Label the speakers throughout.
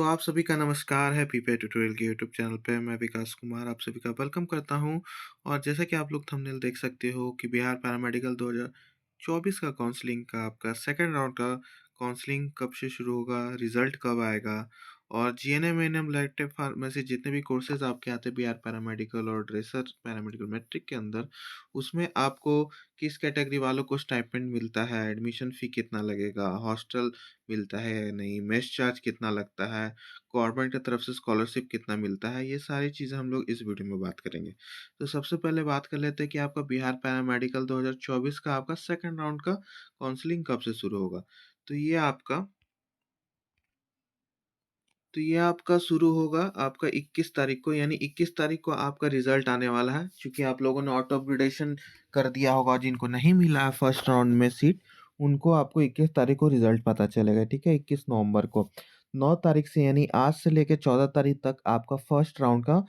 Speaker 1: आप सभी का नमस्कार है पीपीआई ट्यूटोरियल के यूट्यूब चैनल पे। मैं विकास कुमार आप सभी का वेलकम करता हूँ। और जैसा कि आप लोग थंबनेल देख सकते हो कि बिहार पैरामेडिकल 2024 का काउंसलिंग का आपका सेकंड राउंड का काउंसलिंग कब से शुरू होगा, रिजल्ट कब आएगा और जीएनएम एएनएम इलेक्टिव फार्मेसी जितने भी कोर्सेज आपके आते हैं बिहार पैरामेडिकल और ड्रेसर पैरामेडिकल मैट्रिक के अंदर, उसमें आपको किस कैटेगरी वालों को स्टाइपेंड मिलता है, एडमिशन फ़ी कितना लगेगा, हॉस्टल मिलता है या नहीं, मेस चार्ज कितना लगता है, गवर्नमेंट की तरफ से स्कॉलरशिप कितना मिलता है, ये सारी चीज़ें हम लोग इस वीडियो में बात करेंगे। तो सबसे पहले बात कर लेते हैं कि आपका बिहार पैरामेडिकल 2024 का आपका सेकंड राउंड का काउंसलिंग कब से शुरू होगा। तो ये आपका तो ये आपका शुरू होगा आपका 21 तारीख को, यानी 21 तारीख को आपका रिज़ल्ट आने वाला है। चूँकि आप लोगों ने ऑटो अपग्रेडेशन कर दिया होगा, जिनको नहीं मिला है फर्स्ट राउंड में सीट, उनको आपको 21 तारीख को रिज़ल्ट पता चलेगा, ठीक है? 21 नवंबर को। 9 तारीख से यानी आज से लेके 14 तारीख तक आपका फर्स्ट राउंड का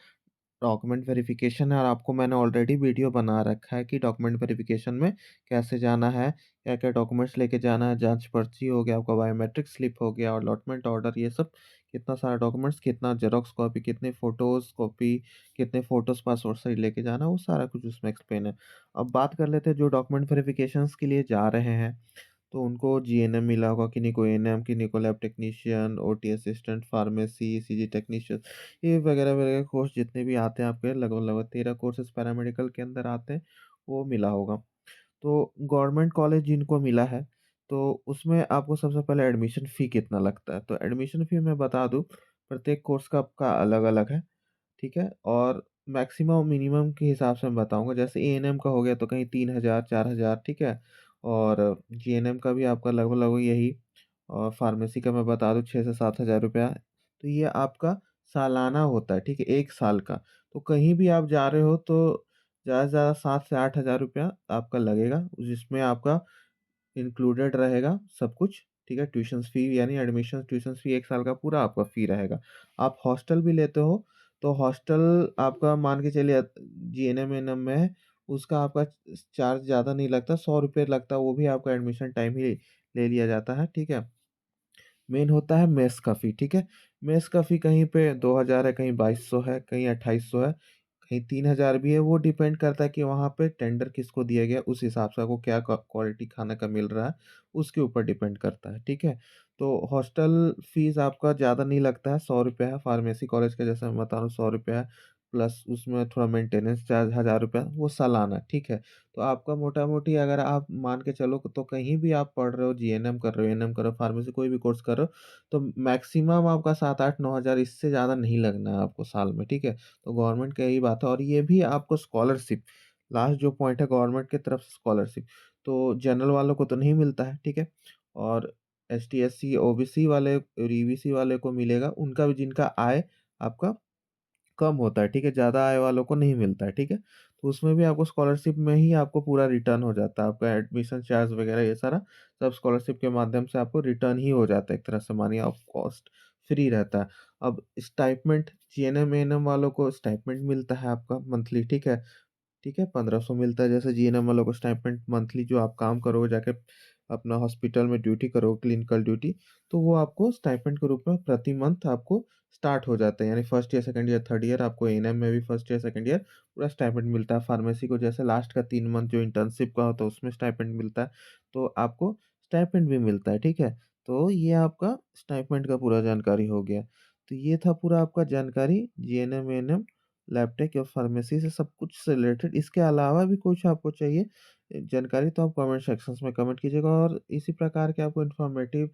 Speaker 1: डॉक्यूमेंट वेरिफिकेशन है और आपको मैंने ऑलरेडी वीडियो बना रखा है कि डॉक्यूमेंट वेरिफिकेशन में कैसे जाना है, क्या-क्या डॉक्यूमेंट्स लेके जाना है, जाँच पर्ची हो गया, आपका बायोमेट्रिक स्लिप हो गया, अलॉटमेंट ऑर्डर, ये सब कितना सारा डॉक्यूमेंट्स, कितना ज़ेरॉक्स कॉपी, कितने फ़ोटोज़ कॉपी, कितने फ़ोटोज़ पासपोर्ट साइज़ लेके जाना है, वो सारा कुछ उसमें एक्सप्लेन है। अब बात कर लेते हैं जो डॉक्यूमेंट वेरिफिकेशंस के लिए जा रहे हैं, तो उनको जीएनएम मिला होगा, किन्हीं को एएनएम, किन्हीं को lab technician, OT assistant, pharmacy, ECG technician, ये वगैरह-वगैरह कोर्स जितने भी आते हैं आपके लगभग-लगभग 13 कोर्सेज़ पैरामेडिकल के अंदर आते हैं, वो मिला होगा। तो गवर्नमेंट कॉलेज जिनको मिला है, तो उसमें आपको सबसे पहले एडमिशन फ़ी कितना लगता है? तो एडमिशन फ़ी मैं बता दूँ, प्रत्येक कोर्स का आपका अलग-अलग है, ठीक है? और मैक्सिमम और मिनिमम के हिसाब से मैं बताऊँगा, जैसे एएनएम का हो गया तो कहीं 3000 4000, ठीक है? और जीएनएम का भी आपका लगभग-लगभग यही, और फार्मेसी का मैं बता दूँ 6 से 7000 रुपया। तो ये आपका सालाना होता है, ठीक है? 1 साल का। तो कहीं भी आप जा रहे हो तो ज़्यादा से ज़्यादा 7 से 8000 रुपया आपका लगेगा, जिसमें आपका इंक्लूडेड रहेगा सब कुछ, ठीक है? ट्यूशन्स फ़ी यानी एडमिशन ट्यूशन्स फ़ी 1 साल का पूरा आपका फ़ी रहेगा। आप हॉस्टल भी लेते हो, तो हॉस्टल आपका मान के चलिए जीएनएम-एएनएम में है, उसका आपका चार्ज ज़्यादा नहीं लगता, ₹100 लगता है, वो भी आपका एडमिशन टाइम ही ले लिया जाता है, ठीक है? मेन होता है मेस का फ़ी, ठीक है? मेस का फ़ी कहीं पे 2000 है, कहीं 2200 है, कहीं 2800 है, कहीं 3000 भी है, वो डिपेंड करता है कि वहाँ पे टेंडर किसको दिया गया, उस हिसाब से आपको क्या क्वालिटी खाने का मिल रहा है, उसके ऊपर डिपेंड करता है, ठीक है? तो हॉस्टल फ़ीस आपका ज़्यादा नहीं लगता है, ₹100 है, फार्मेसी कॉलेज का जैसे मैं बता रहा हूँ ₹100 है, प्लस उसमें थोड़ा मेंटेनेंस चार्ज ₹1000, वो सालाना, ठीक है? तो आपका मोटा-मोटी अगर आप मान के चलो तो कहीं भी आप पढ़ रहे हो, जीएनएम कर रहे हो, एएनएम कर रहे हो, फार्मेसी कोई भी कोर्स कर रहे हो, तो मैक्सिमम आपका 7, 8, 9,000 इससे ज़्यादा नहीं लगना है आपको साल में, ठीक है? तो गवर्नमेंट का यही बात है, और ये भी आपको स्कॉलरशिप, लास्ट जो पॉइंट है गवर्नमेंट की तरफ से स्कॉलरशिप, तो जनरल वालों को तो नहीं मिलता है, ठीक है? और एसटी, एससी, ओबीसी वाले और ईबीसी वाले को मिलेगा, उनका भी जिनका आय आपका कम होता है, ठीक है? ज़्यादा आय वालों को नहीं मिलता है, ठीक है? तो उसमें भी आपको स्कॉलरशिप में ही आपको पूरा रिटर्न हो जाता है, आपका एडमिशन चार्ज वगैरह ये सारा सब स्कॉलरशिप के माध्यम से आपको रिटर्न ही हो जाता है, एक तरह से मानिए ऑफ कॉस्ट फ्री रहता है। अब स्टाइपेंड जीएनएम, एएनएम वालों को स्टाइपेंड मिलता है आपका मंथली, ठीक है? ठीक है, 1500 मिलता है, जैसे जीएनएम वालों को स्टाइपेंड मंथली, जो आप काम करोगे जाके अपना हॉस्पिटल में ड्यूटी करोगे, क्लिनिकल ड्यूटी, तो वो आपको स्टाइपेंड के रूप में प्रति मंथ आपको स्टार्ट हो जाता है। यानी first year, second year, third year आपको एएनएम में भी फर्स्ट ईयर, सेकंड ईयर पूरा स्टाइपेंड मिलता है। फार्मेसी को जैसे लास्ट का 3 मंथ जो इंटर्नशिप का होता है उसमें स्टाइपेंड मिलता है, तो आपको स्टाइपेंड भी मिलता है, ठीक है? तो ये आपका स्टाइपेंड का पूरा जानकारी हो गया। तो ये था पूरा आपका जानकारी जीएनएम, एएनएम, लैबटेक या फार्मेसी से सब कुछ से रिलेटेड। इसके अलावा भी कुछ आपको चाहिए जानकारी, तो आप कमेंट सेक्शंस में कमेंट कीजिएगा, और इसी प्रकार के आपको इन्फॉर्मेटिव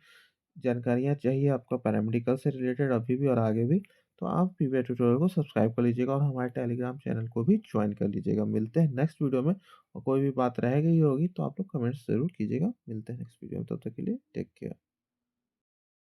Speaker 1: जानकारियाँ चाहिए आपको पैरामेडिकल से रिलेटेड अभी भी और आगे भी, तो आप पीवीआई ट्यूटोरियल को सब्सक्राइब कर लीजिएगा और हमारे टेलीग्राम चैनल को भी जॉइन कर लीजिएगा। मिलते हैं नेक्स्ट वीडियो में, और कोई भी बात रह गई होगी तो आप लोग कमेंट्स ज़रूर कीजिएगा। मिलते हैं नेक्स्ट वीडियो में, तब तक के लिए टेक केयर।